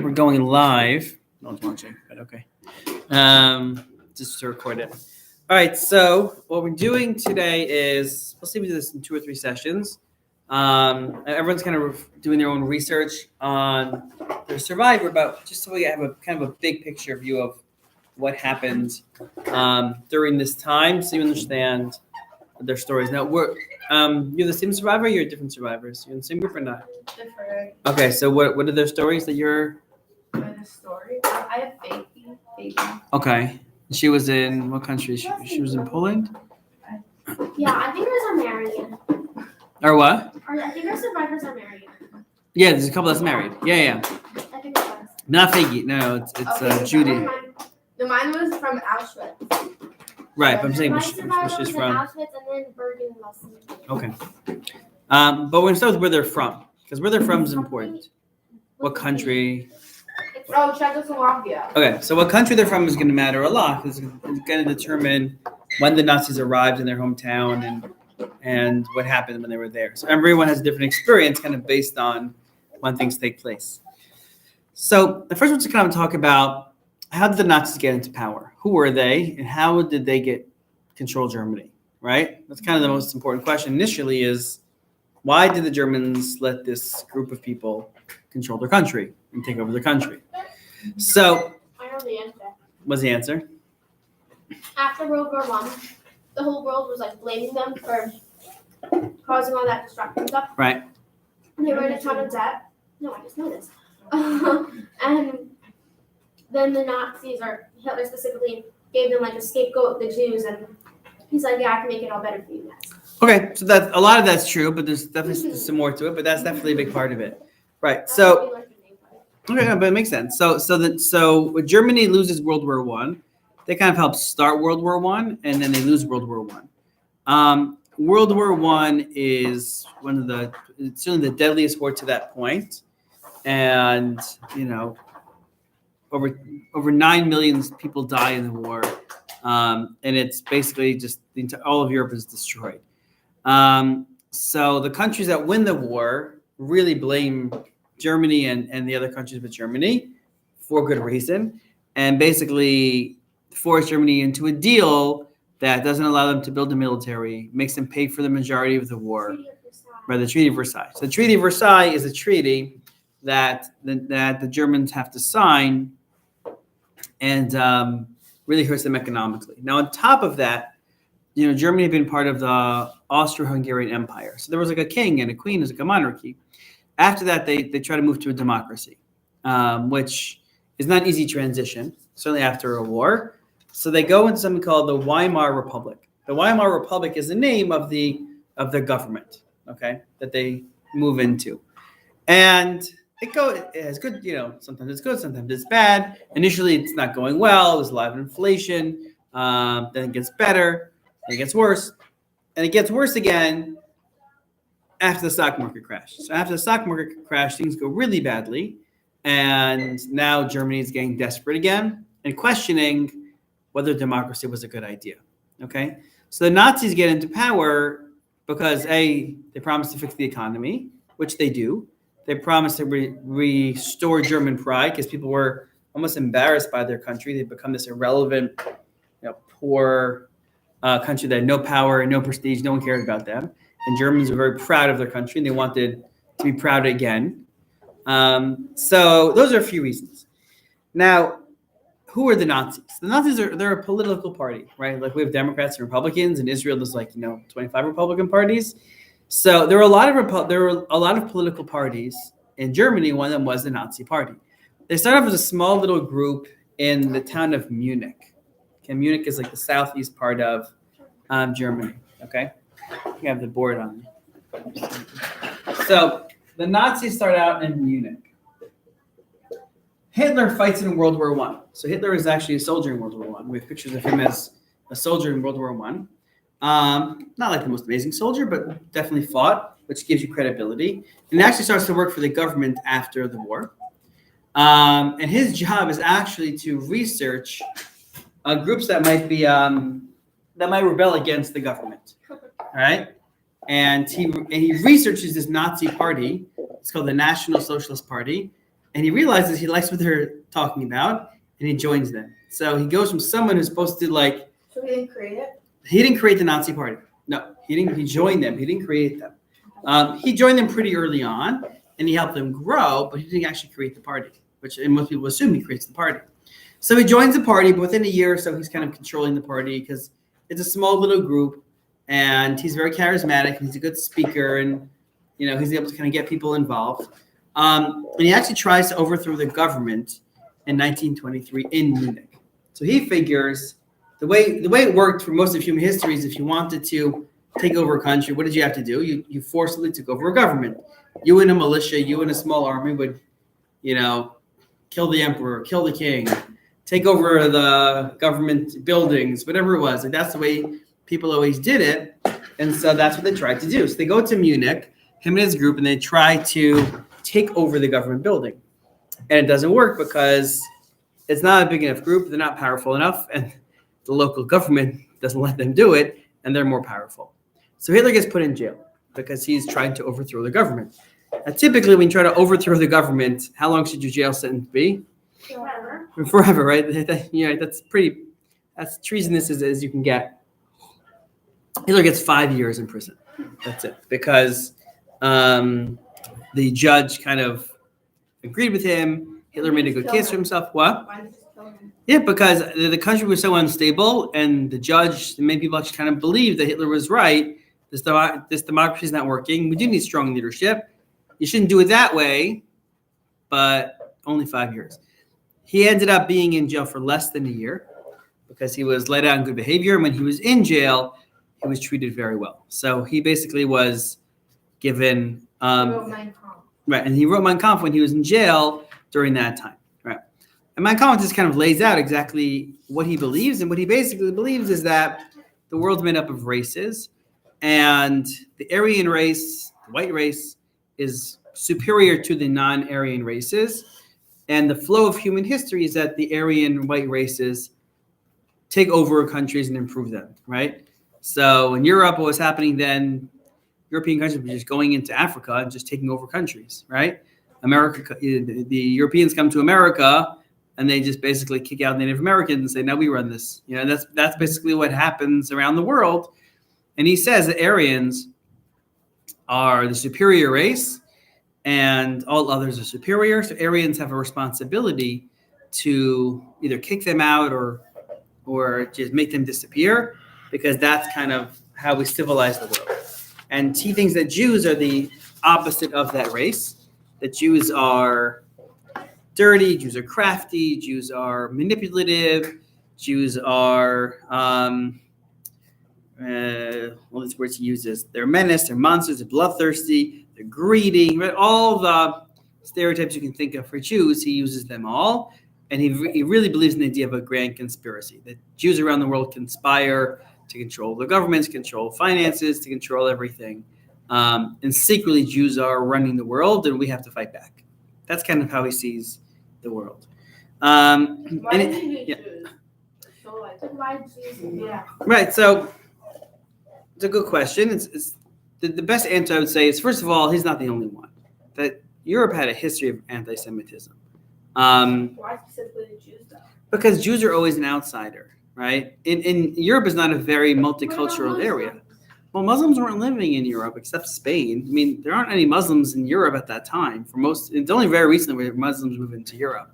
We're going live. No one's watching, but okay. Just to record it. All right, so what we're doing today is, we'll see if we do this in 2 or 3 sessions. Everyone's kind of doing their own research on their survivor, but just so we have a kind of a big picture view of what happened during this time, so you understand their stories. Now, you're the same survivor or you're different survivors? You're in the same group or not? Different. Okay, so what are their stories that you're... The story? I have baby. Okay. She was in what country? She was in Poland? Yeah, I think there's a Marion. Or what? Or I think our survivors are Marion. Yeah, there's a couple that's married. Yeah. I think it was. Not Faggy. No, it's Okay, Judy. Mine was from Auschwitz. Right, but I'm saying My which survivor was she's in from. Auschwitz and then Bergen-Belsen. Okay. But we're gonna start with where they're from, because where they're from is important. What country? Oh, Czechoslovakia. Okay, so what country they're from is going to matter a lot, because it's going to determine when the Nazis arrived in their hometown and what happened when they were there. So everyone has a different experience, kind of based on when things take place. So the first one to kind of talk about, how did the Nazis get into power? Who were they, and how did they get control Germany? Right? That's kind of the most important question initially. Is why did the Germans let this group of people control their country and take over the country? So, I know the answer. what's the answer? After World War I, the whole world was like blaming them for causing all that destruction stuff. Right. And they were in a ton of debt. No, I just know this. And then the Nazis, or Hitler specifically, gave them like a scapegoat, the Jews, and he's like, yeah, I can make it all better for you guys. Okay, so a lot of that's true, but there's definitely some more to it. But that's definitely a big part of it. Right. So. Okay, no, but it makes sense. So when Germany loses World War I, they kind of help start World War I, and then they lose World War I. World War I is it's certainly the deadliest war to that point, and over 9 million people die in the war, and it's basically just all of Europe is destroyed. So the countries that win the war really blame Germany and the other countries but Germany for good reason, and basically force Germany into a deal that doesn't allow them to build a military, makes them pay for the majority of the war by the Treaty of Versailles. So the Treaty of Versailles is a treaty that the Germans have to sign, and really hurts them economically. Now, on top of that, Germany had been part of the Austro-Hungarian Empire. So there was like a king and a queen, as like a monarchy. After that, they try to move to a democracy, which is not an easy transition, certainly after a war. So they go into something called the Weimar Republic. The Weimar Republic is the name of the government, okay, that they move into. And it's good, sometimes it's good, sometimes it's bad. Initially, it's not going well. There's a lot of inflation. Then it gets better. Then it gets worse. And it gets worse again after the stock market crash. So after the stock market crash, things go really badly. And now Germany is getting desperate again and questioning whether democracy was a good idea. Okay? So the Nazis get into power because, A, they promised to fix the economy, which they do. They promised to restore German pride because people were almost embarrassed by their country. They've become this irrelevant, poor country that had no power, no prestige, no one cared about them. And Germans were very proud of their country, and they wanted to be proud again. So those are a few reasons. Now, who are the Nazis? The Nazis they're a political party, right? Like we have Democrats and Republicans. In Israel, there's 25 Republican parties. So there were a lot of political parties in Germany. One of them was the Nazi Party. They started off as a small little group in the town of Munich. Okay, Munich is like the southeast part of Germany. Okay. You have the board on. So the Nazis start out in Munich. Hitler fights in World War I. So Hitler is actually a soldier in World War I. We have pictures of him as a soldier in World War I. Not like the most amazing soldier, but definitely fought, which gives you credibility. And he actually starts to work for the government after the war. And his job is actually to research groups that might rebel against the government. All right, and he researches this Nazi party. It's called the National Socialist Party, and he realizes he likes what they're talking about, and he joins them. So he goes from someone who's supposed to like. So he didn't create it? He didn't create the Nazi Party. No, he didn't. He joined them. He didn't create them. He joined them pretty early on, and he helped them grow, but he didn't actually create the party, which and most people assume he creates the party. So he joins the party, but within a year or so, he's kind of controlling the party because it's a small little group, and he's very charismatic, and he's a good speaker, and he's able to kind of get people involved. And he actually tries to overthrow the government in 1923 in Munich. So he figures the way it worked for most of human history is if you wanted to take over a country, what did you have to do? You forcibly took over a government. You and a militia, you and a small army would, kill the emperor, kill the king, take over the government buildings, whatever it was. Like that's the way people always did it. And so that's what they tried to do. So they go to Munich, him and his group, and they try to take over the government building. And it doesn't work because it's not a big enough group. They're not powerful enough. And the local government doesn't let them do it. And they're more powerful. So Hitler gets put in jail because he's trying to overthrow the government. Now, typically, when you try to overthrow the government, how long should your jail sentence be? Forever. Forever, right? That's treasonous as you can get. Hitler gets 5 years in prison. That's it. Because the judge kind of agreed with him. Hitler made a good case for himself. What? Why did you just kill him? Yeah, because the country was so unstable, and the judge, many people actually kind of believed that Hitler was right. This democracy is not working. We do need strong leadership. You shouldn't do it that way, but only 5 years. He ended up being in jail for less than a year because he was let out on good behavior. And when he was in jail, he was treated very well. So he basically was given Wrote Mein Kampf. right, and he wrote Mein Kampf when he was in jail during that time. Right, and Mein Kampf just kind of lays out exactly what he believes, and what he basically believes is that the world's made up of races, and the Aryan race, the white race, is superior to the non-Aryan races. And the flow of human history is that the Aryan white races take over countries and improve them, right? So in Europe, what was happening then, European countries were just going into Africa and just taking over countries, right? America, the Europeans come to America and they just basically kick out Native Americans and say, "No, we run this." That's basically what happens around the world. And he says that Aryans are the superior race and all others are superior. So Aryans have a responsibility to either kick them out or just make them disappear, because that's kind of how we civilize the world. And he thinks that Jews are the opposite of that race, that Jews are dirty, Jews are crafty, Jews are manipulative, Jews are, all these words he uses, they're menace, they're monsters, they're bloodthirsty, they're greedy, right? All the stereotypes you can think of for Jews, he uses them all. And he really believes in the idea of a grand conspiracy, that Jews around the world conspire to control the governments, control finances, to control everything. And secretly, Jews are running the world, and we have to fight back. That's kind of how he sees the world. Why did you choose? So Why Jesus? yeah. Right. So it's a good question. It's the best answer I would say is, first of all, he's not the only one. That Europe had a history of anti-Semitism. Why specifically the Jews though? Because Jews are always an outsider, right? In Europe is not a very multicultural area. Well, Muslims weren't living in Europe except Spain. I mean, there aren't any Muslims in Europe at that time. It's only very recently where Muslims moved into Europe.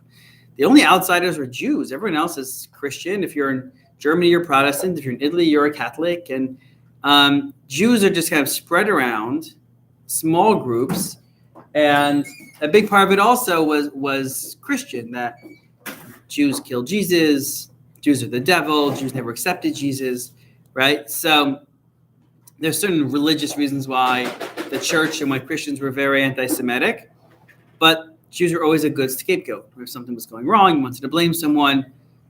The only outsiders were Jews. Everyone else is Christian. If you're in Germany, you're Protestant. If you're in Italy, you're a Catholic. And Jews are just kind of spread around, small groups. And a big part of it also was Christian, that Jews killed Jesus, Jews are the devil, Jews never accepted Jesus, right? So there's certain religious reasons why the church and why Christians were very anti-Semitic, but Jews were always a good scapegoat. If something was going wrong, you wanted to blame someone,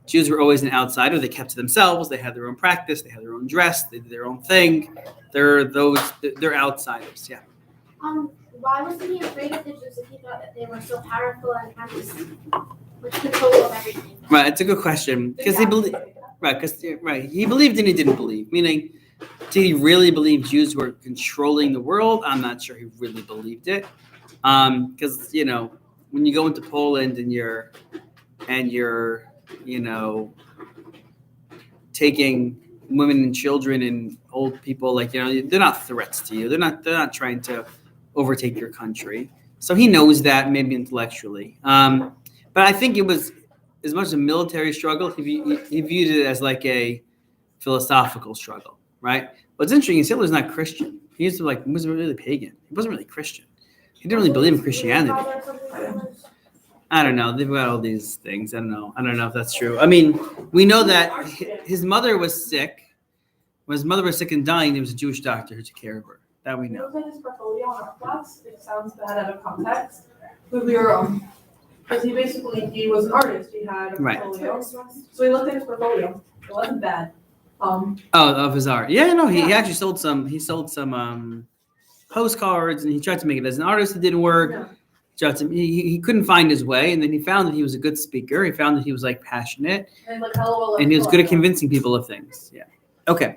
Jews were always an outsider. They kept to themselves. They had their own practice. They had their own dress. They did their own thing. They're outsiders, yeah. Why wasn't he afraid of the Jews if he thought that they were so powerful and had this control of everything? Right, it's a good question because he believed. Right, he believed and he didn't believe. Meaning, did he really believe Jews were controlling the world? I'm not sure he really believed it, because when you go into Poland and you're taking women and children and old people, they're not threats to you. They're not trying to overtake your country. So he knows that, maybe intellectually. But I think it was as much a military struggle. He viewed it as like a philosophical struggle, right? What's interesting is Hitler's not Christian. He was really pagan. He wasn't really Christian. He didn't really believe in Christianity. I don't know. They've got all these things. I don't know if that's true. I mean, we know that his mother was sick. When his mother was sick and dying, there was a Jewish doctor who took care of her. That we know. It was in his portfolio in our class. It sounds bad out of context. But we were, because he was an artist. He had a portfolio. So we looked at his portfolio. It wasn't bad. Of his art. Yeah, no, he actually sold some. He sold some postcards, and he tried to make it as an artist. It didn't work. No. He couldn't find his way, and then he found that he was a good speaker. He found that he was passionate, and he was good at convincing people of things. Yeah. Okay.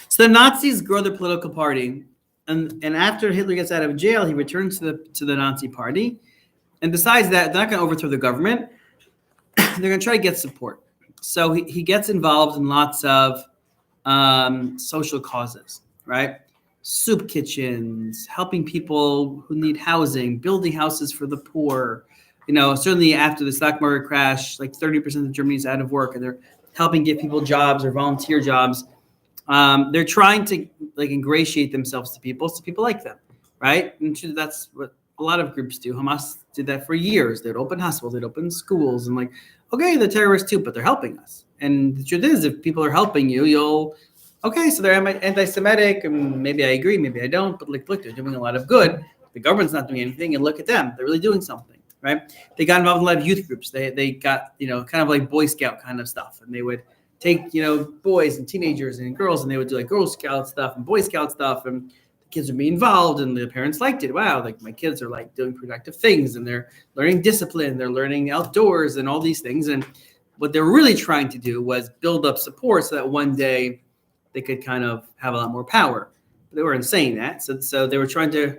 So the Nazis grow their political party, and after Hitler gets out of jail, he returns to the Nazi party, and decides that they're not going to overthrow the government. They're going to try to get support. So he gets involved in lots of social causes, right? Soup kitchens, helping people who need housing, building houses for the poor. Certainly after the stock market crash, 30% of Germany is out of work, and they're helping get people jobs or volunteer jobs. They're trying to ingratiate themselves to people so people like them, right? And that's what a lot of groups do. Hamas did that for years. They'd open hospitals, they'd open schools, and okay, they're terrorists too, but they're helping us. And the truth is, if people are helping you, so they're anti-Semitic, and maybe I agree, maybe I don't, but look, they're doing a lot of good. The government's not doing anything, and look at them. They're really doing something, right? They got involved in a lot of youth groups. They got, kind of like Boy Scout kind of stuff, and they would take, boys and teenagers and girls, and they would do Girl Scout stuff and Boy Scout stuff, and the kids would be involved, and the parents liked it. Wow, my kids are doing productive things, and they're learning discipline, they're learning outdoors and all these things. And what they're really trying to do was build up support so that one day they could kind of have a lot more power. But they weren't saying that. So they were trying to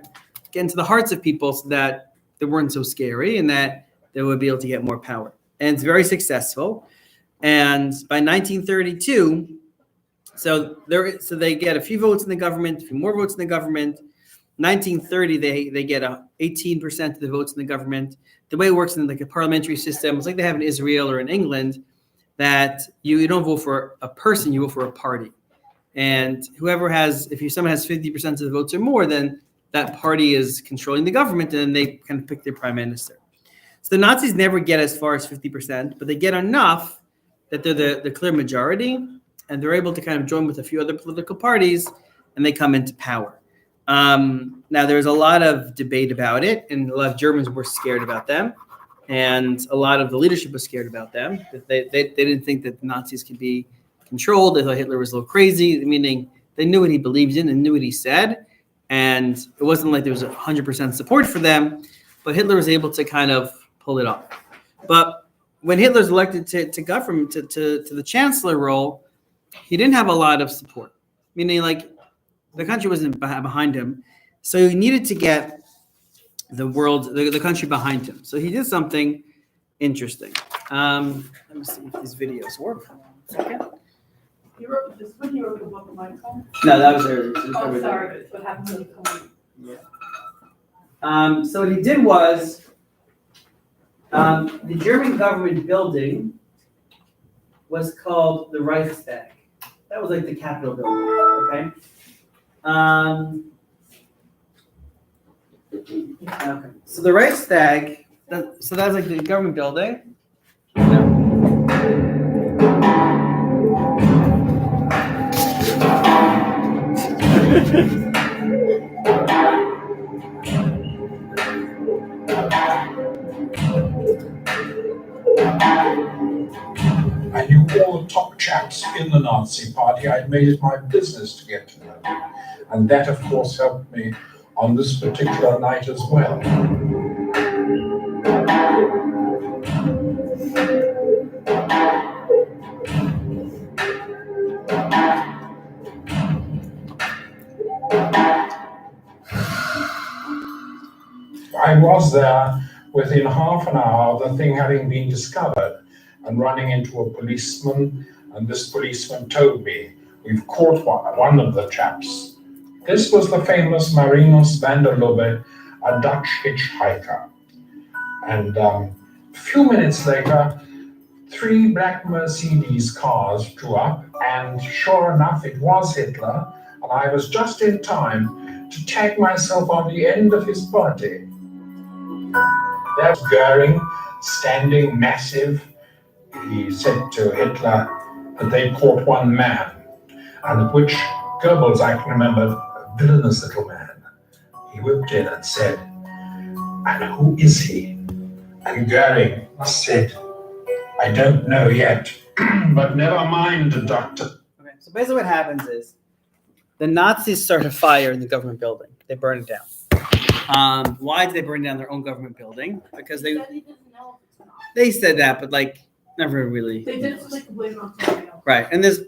get into the hearts of people so that they weren't so scary and that they would be able to get more power. And it's very successful. And by 1932, so they get a few votes in the government, a few more votes in the government. 1930, they get 18% of the votes in the government. The way it works in a parliamentary system, it's like they have in Israel or in England, that you don't vote for a person, you vote for a party. And if someone has 50% of the votes or more, then that party is controlling the government, and then they kind of pick their prime minister. So the Nazis never get as far as 50%, but they get enough that they're the clear majority, and they're able to kind of join with a few other political parties, and they come into power. Now, there's a lot of debate about it, and a lot of Germans were scared about them, and a lot of the leadership was scared about them. They didn't think that the Nazis could be controlled. They thought Hitler was a little crazy, meaning they knew what he believed in and knew what he said, and it wasn't like there was 100% support for them, but Hitler was able to kind of pull it off. But when Hitler's elected to government, to the chancellor role, he didn't have a lot of support, meaning the country wasn't behind him, so he needed to get the country behind him. So he did something interesting. Let me see if these videos work. 1 second. He wrote this when he wrote the book of Mein Kampf? No, that was earlier. Oh, sorry. That's what happened when he come. Yeah. So what he did was, the German government building was called the Reichstag. That was the Capitol building. Okay. Okay. So the Reichstag. So that's the government building. I knew all the top chaps in the Nazi party. I'd made it my business to get to know them. And that, of course, helped me on this particular night as well. I was there within half an hour of the thing having been discovered and running into a policeman, and this policeman told me, we've caught one of the chaps. This was the famous Marinus van der Lubbe, a Dutch hitchhiker. And a few minutes later, 3 black Mercedes cars drew up, and sure enough, it was Hitler, and I was just in time to tag myself on the end of his body. There's Goering, standing massive. He said to Hitler that they caught one man, and at which Goebbels, I can remember, a villainous little man, he whipped in and said, "And who is he?" And Goering said, "I don't know yet, but never mind, doctor." Okay, so basically what happens is the Nazis start a fire in the government building. They burn it down. Why did they burn down their own government building? Because they said that, but like never really. They did like blame it on somebody else. Right, and there's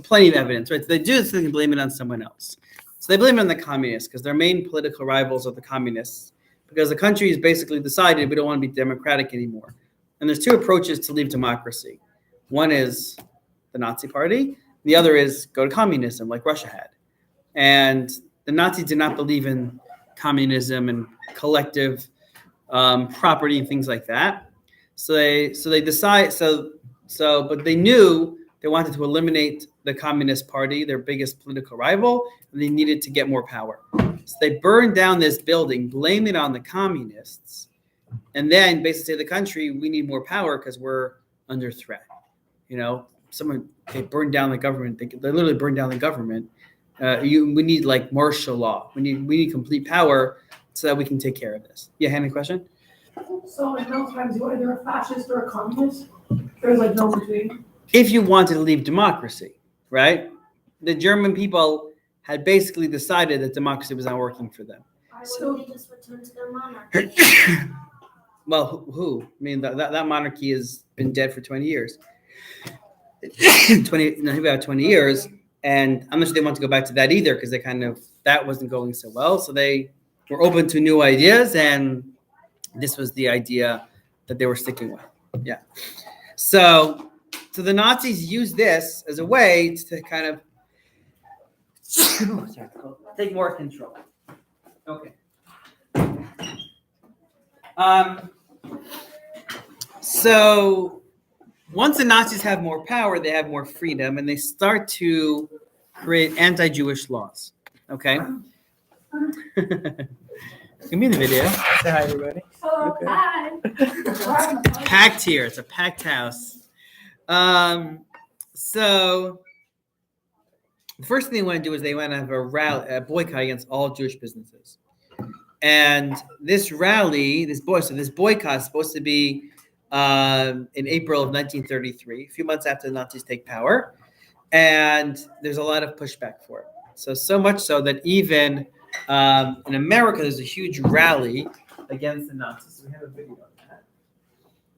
plenty of evidence, right? So they do this thing and blame it on someone else. So they blame it on the communists because their main political rivals are the communists. Because the country has basically decided we don't want to be democratic anymore. And there's 2 approaches to leave democracy. One is the Nazi Party. The other is go to communism, like Russia had. And the Nazis did not believe in communism and collective property and things like that. So they decide. But they knew they wanted to eliminate the Communist Party, their biggest political rival, and they needed to get more power. So they burned down this building, blame it on the communists, and then basically say to the country, we need more power because we're under threat. You know, they burned down the government. They literally burned down the government. We need like martial law. We need complete power so that we can take care of this. Yeah, Hannah, question? So in those times, you either a fascist or a communist? There's like no between. If you wanted to leave democracy, right? The German people had basically decided that democracy was not working for them. Why wouldn't they just return to their monarchy? Well, who? I mean, that monarchy has been dead for 20 years. About 20 years. And I'm not sure they want to go back to that either because that wasn't going so well. So they were open to new ideas, and this was the idea that they were sticking with. Yeah. So the Nazis used this as a way to kind of take more control. Okay. So once the Nazis have more power, they have more freedom, and they start to create anti-Jewish laws. Okay. Give me the video. Say hi, everybody. Hello. Okay. Hi. Packed here. It's a packed house. So the first thing they want to do is they want to have a boycott against all Jewish businesses. And this boycott is supposed to be in April of 1933, a few months after the Nazis take power. And there's a lot of pushback for it. So much so that even in America, there's a huge rally against the Nazis. So we have a video of that.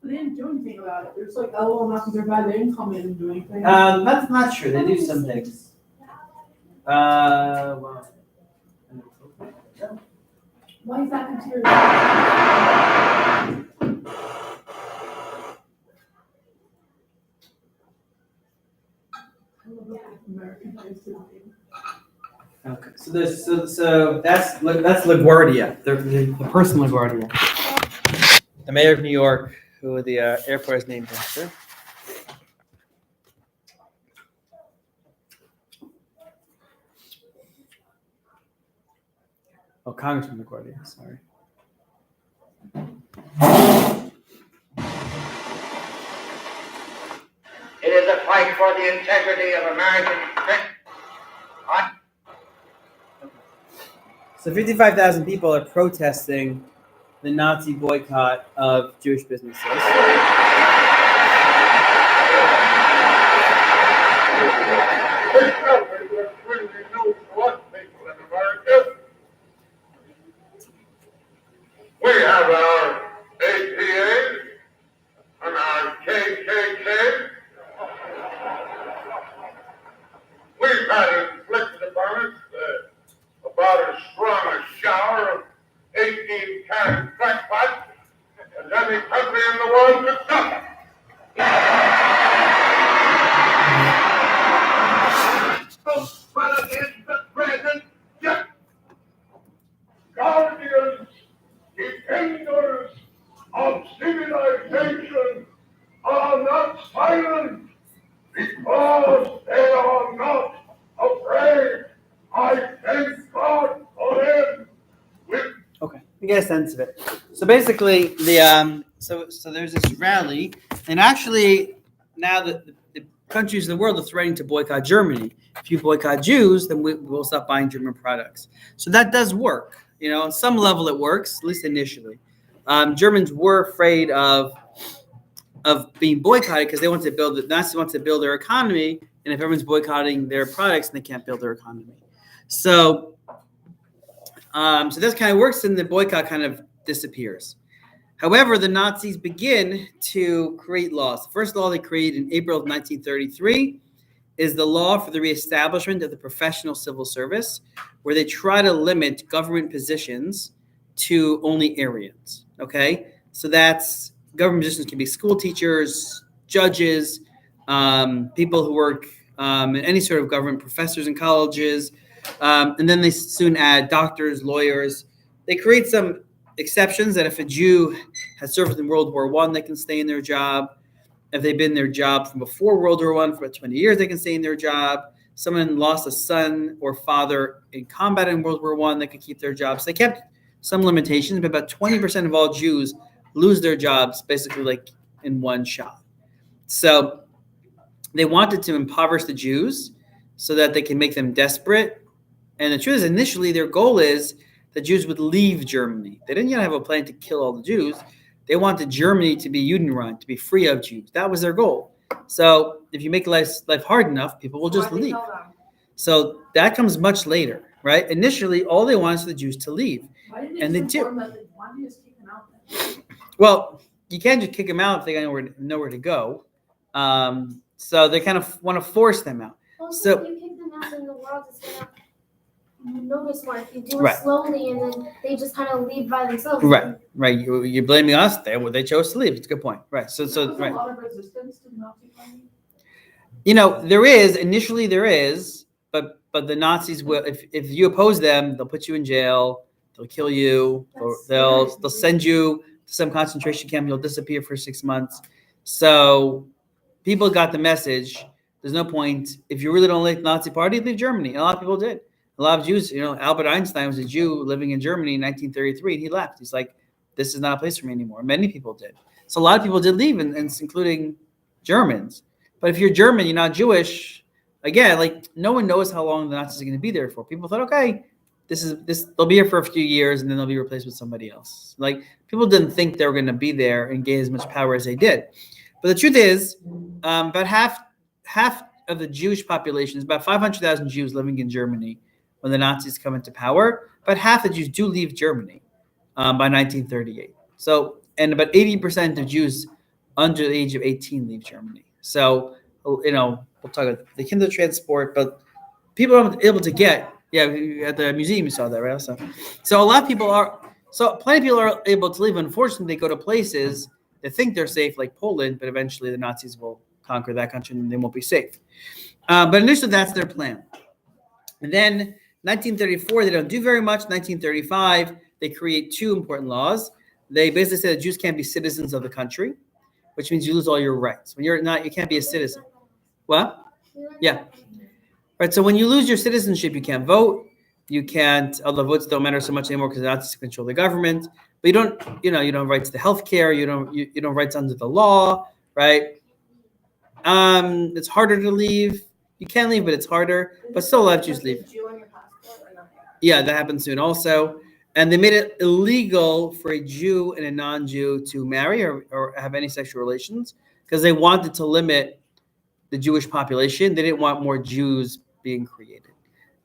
They didn't do anything about it. There's like, oh, Nazis are bad. They didn't come in and do anything. That's not true. They do some things. Well. Why is that considered? American history. Okay, so that's LaGuardia, the person LaGuardia, the mayor of New York, who the airport is named after. Oh, Congressman LaGuardia, sorry. It is a fight for the integrity of American. So 55,000 people are protesting the Nazi boycott of Jewish businesses. We have our APA and our KKK. We've had inflicted upon us about as strong a shower of 18-karat crackpots But in the present, just guardians, defenders of civilization are not silent because they are not afraid. I thank God for them. With Okay, you get a sense of it. So basically, so there's this rally, and actually now the countries in the world are threatening to boycott Germany. If you boycott Jews, then we'll stop buying German products. So that does work. On some level it works, at least initially. Germans were afraid of being boycotted because the Nazis want to build their economy, and if everyone's boycotting their products, then they can't build their economy. So this kind of works, and the boycott kind of disappears. However, the Nazis begin to create laws. The first law they created in April of 1933 is the law for the reestablishment of the professional civil service, where they try to limit government positions to only Aryans. Okay, so that's government positions can be school teachers, judges, people who work in any sort of government, professors in colleges. And then they soon add doctors, lawyers. They create some exceptions that if a Jew has served in World War I, they can stay in their job. If they've been in their job from before World War I for 20 years, they can stay in their job. Someone lost a son or father in combat in World War I, they could keep their jobs. They kept some limitations, but about 20% of all Jews lose their jobs basically like in one shot. So they wanted to impoverish the Jews so that they can make them desperate. And the truth is, initially, their goal is the Jews would leave Germany. They didn't yet have a plan to kill all the Jews. They wanted Germany to be Judenrein, to be free of Jews. That was their goal. So if you make life hard enough, people will just leave. So that comes much later, right? Initially, all they wanted was the Jews to leave. And they do. Why don't you just kick them out then? Well, you can't just kick them out if they got nowhere to go. So they kind of want to force them out. Well, So if you kick them out, then the world is gonna notice more. If you do it Right. slowly, and then they just kind of leave by themselves. Right. You're blaming us. They chose to leave. It's a good point. Right. So There's right. a lot of resistance to the Nazi Party. There is initially, but the Nazis will. If you oppose them, they'll put you in jail. They'll kill you. Or they'll send you to some concentration camp. You'll disappear for 6 months. So people got the message. There's no point. If you really don't like the Nazi Party, leave Germany. And a lot of people did. A lot of Jews, Albert Einstein was a Jew living in Germany in 1933, and he left. He's like, this is not a place for me anymore. Many people did. So a lot of people did leave, and including Germans. But if you're German, you're not Jewish. Again, no one knows how long the Nazis are going to be there for. People thought, okay, they'll be here for a few years, and then they'll be replaced with somebody else. People didn't think they were going to be there and gain as much power as they did. But the truth is, about half of the Jewish population is about 500,000 Jews living in Germany. When the Nazis come into power, about half the Jews do leave Germany by 1938. So, and about 80% of Jews under the age of 18 leave Germany. So, we'll talk about the Kindertransport, but people are able to get, at the museum you saw that, right? So a lot of people plenty of people are able to leave. Unfortunately, they go to places that think they're safe, like Poland, but eventually the Nazis will conquer that country and they won't be safe. But initially, that's their plan. And then 1934, they don't do very much. 1935, they create two important laws. They basically say that Jews can't be citizens of the country, which means you lose all your rights. When you're not, you can't be a citizen. What? Yeah. Right. So when you lose your citizenship, you can't vote. You can't, although votes don't matter so much anymore because the Nazis control the government. But you don't have rights to health care. You don't have rights under the law, right? It's harder to leave. You can leave, but it's harder. But still, a lot of Jews leave. Yeah, that happened soon also. And they made it illegal for a Jew and a non-Jew to marry or have any sexual relations because they wanted to limit the Jewish population. They didn't want more Jews being created.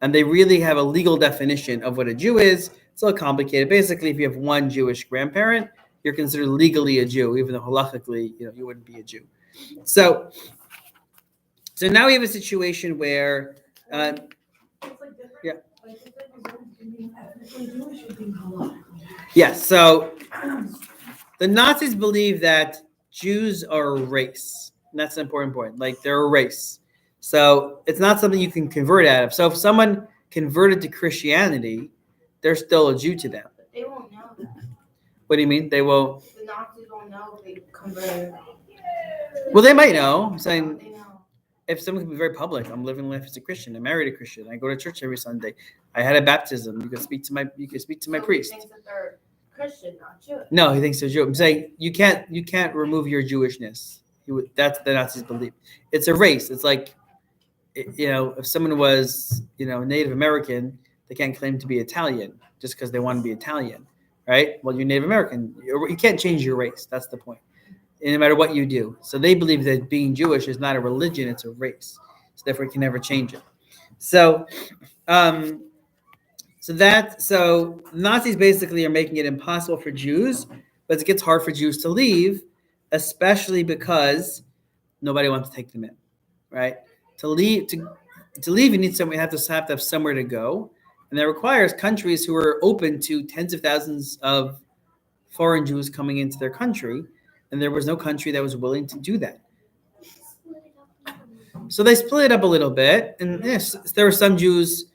And they really have a legal definition of what a Jew is. It's a little complicated. Basically, if you have one Jewish grandparent, you're considered legally a Jew, even though halachically, you wouldn't be a Jew. So now we have a situation where, yes. So the Nazis believe that Jews are a race. And that's an important point. Like they're a race. So it's not something you can convert out of. So if someone converted to Christianity, they're still a Jew to them. But they won't know that. What do you mean? They won't. The Nazis won't know if they converted. Well, they might know. I'm saying They know. if someone can be very public, I'm living life as a Christian. I married a Christian. I go to church every Sunday. I had a baptism. You can speak to my So priest. He thinks that they're Christian, not Jewish. No, he thinks they're Jew. I'm saying you can't remove your Jewishness. That's the Nazis believe. It's a race. It's like, if someone was, Native American, they can't claim to be Italian just because they want to be Italian, right? Well, you're Native American. You can't change your race. That's the point. And no matter what you do. So they believe that being Jewish is not a religion, it's a race. So therefore, you can never change it. So, so Nazis basically are making it impossible for Jews, but it gets hard for Jews to leave, especially because nobody wants to take them in, right? To leave, you need somewhere. You have to have somewhere to go, and that requires countries who are open to tens of thousands of foreign Jews coming into their country, and there was no country that was willing to do that. So they split it up a little bit, and yes, there were some Jews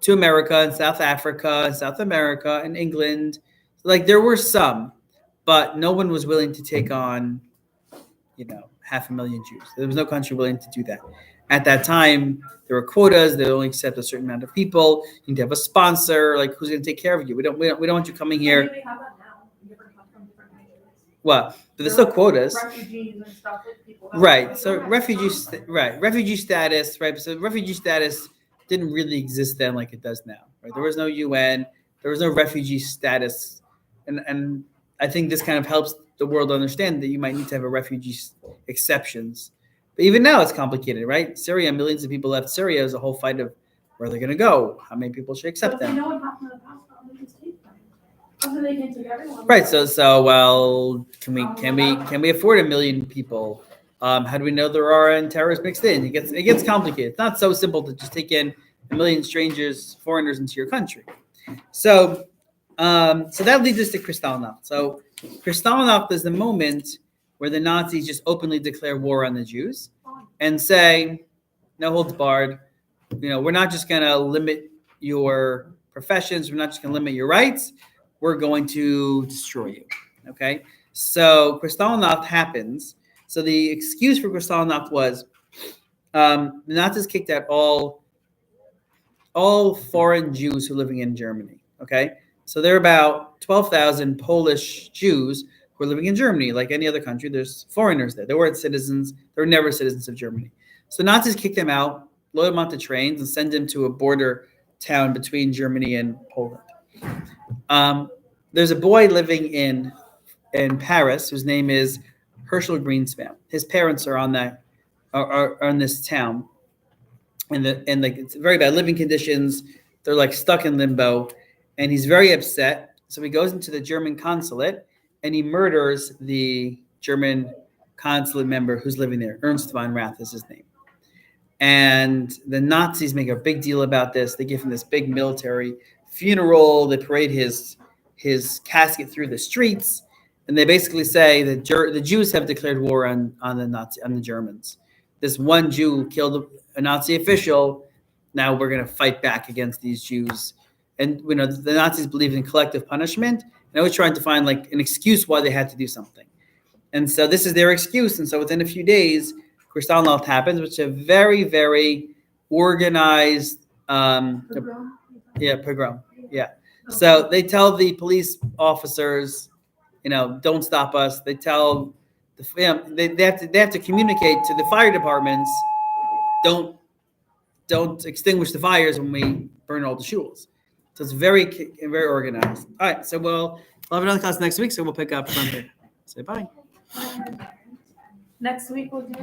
to America and South Africa and South America and England. Like there were some, but no one was willing to take on, 500,000 Jews. There was no country willing to do that. At that time, there were quotas. They only accept a certain amount of people. You need to have a sponsor. Like who's going to take care of you? We don't want you coming here. Maybe have that now. Different from different countries. What? But there's still quotas. Refugees and stuff that people have. Right. So refugee status. Right. So refugee status didn't really exist then like it does now. Right. There was no UN. There was no refugee status, and I think this kind of helps the world understand that you might need to have a refugee exceptions. But even now it's complicated, right? Syria, millions of people left Syria. Is a whole fight of where they're going to go, how many people should accept But if them. they know what happened in the past, how they can take them. Something they can take everyone. Right. So well, can we afford 1 million people? How do we know there aren't terrorists mixed in? It gets complicated. It's not so simple to just take in 1 million strangers, foreigners into your country. So that leads us to Kristallnacht. So Kristallnacht is the moment where the Nazis just openly declare war on the Jews and say, no holds barred. We're not just going to limit your professions. We're not just going to limit your rights. We're going to destroy you. Okay. So Kristallnacht happens. So the excuse for Kristallnacht was the Nazis kicked out all foreign Jews who are living in Germany. Okay. So there are about 12,000 Polish Jews who are living in Germany. Like any other country, there's foreigners there. They weren't citizens. They were never citizens of Germany. So Nazis kicked them out, load them onto trains, and send them to a border town between Germany and Poland. There's a boy living in Paris whose name is Herschel Greenspan. His parents are are in this town, and it's very bad living conditions. They're like stuck in limbo, and he's very upset. So he goes into the German consulate and he murders the German consulate member who's living there. Ernst von Rath is his name. And the Nazis make a big deal about this. They give him this big military funeral. They parade his casket through the streets, and they basically say that the Jews have declared war on the Germans. This one Jew killed a Nazi official. Now we're going to fight back against these Jews. And the Nazis believed in collective punishment, and always trying to find like an excuse why they had to do something. And so this is their excuse. And so within a few days, Kristallnacht happens, which is a very, very organized pogrom. Yeah. So they tell the police officers, don't stop us. They tell they have to communicate to the fire departments, don't extinguish the fires when we burn all the shuls. So it's very, very organized. All right. So we'll have another class next week. So we'll pick up from here. Say bye. Next week we'll do